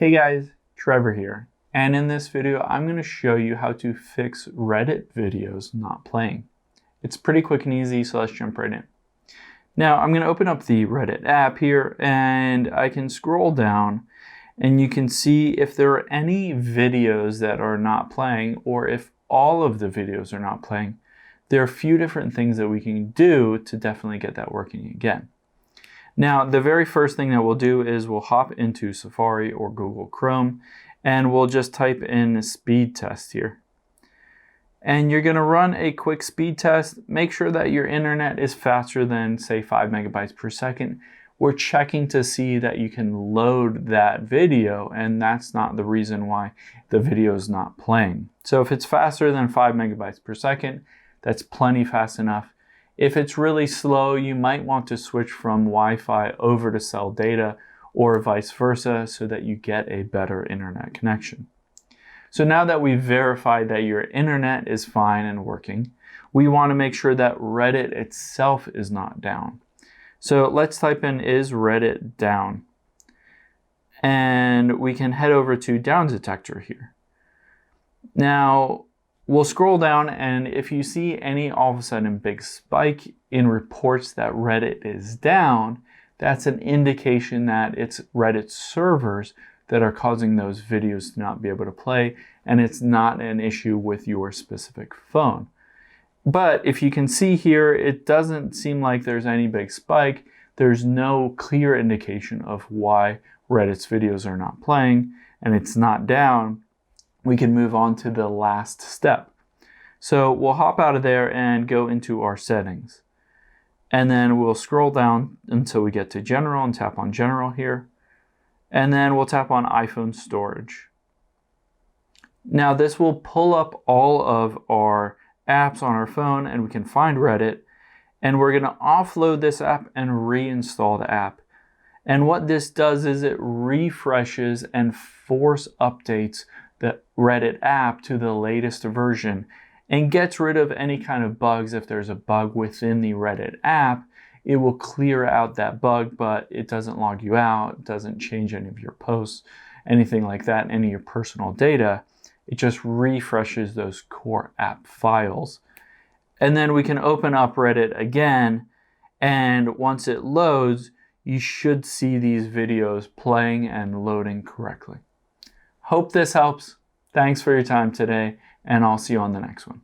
Hey guys, Trevor here, and in this video I'm going to show you how to fix Reddit videos not playing. It's pretty quick and easy, so let's jump right in. Now I'm going to open up the Reddit app here, and I can scroll down and you can see if there are any videos that are not playing, or if all of the videos are not playing. There are a few different things that we can do to definitely get that working again. Now, the very first thing that we'll do is we'll hop into Safari or Google Chrome, and we'll just type in speed test here. And you're going to run a quick speed test. Make sure that your internet is faster than, say, 5 megabytes per second. We're checking to see that you can load that video, and that's not the reason why the video is not playing. So if it's faster than 5 megabytes per second, that's plenty fast enough. If it's really slow, you might want to switch from Wi-Fi over to cell data or vice versa so that you get a better internet connection. So now that we've verified that your internet is fine and working, we want to make sure that Reddit itself is not down. So let's type in "is Reddit down?" and we can head over to Down Detector here. Now, we'll scroll down, and if you see any all of a sudden big spike in reports that Reddit is down, that's an indication that it's Reddit servers that are causing those videos to not be able to play, and it's not an issue with your specific phone. But if you can see here, it doesn't seem like there's any big spike. There's no clear indication of why Reddit's videos are not playing, and it's not down. We can move on to the last step. So we'll hop out of there and go into our settings. And then we'll scroll down until we get to General and tap on General here. And then we'll tap on iPhone Storage. Now this will pull up all of our apps on our phone, and we can find Reddit. And we're going to offload this app and reinstall the app. And what this does is it refreshes and force updates the Reddit app to the latest version and gets rid of any kind of bugs. If there's a bug within the Reddit app, it will clear out that bug, but it doesn't log you out, it doesn't change any of your posts, anything like that, any of your personal data. It just refreshes those core app files. And then we can open up Reddit again, and once it loads, you should see these videos playing and loading correctly. Hope this helps. Thanks for your time today, and I'll see you on the next one.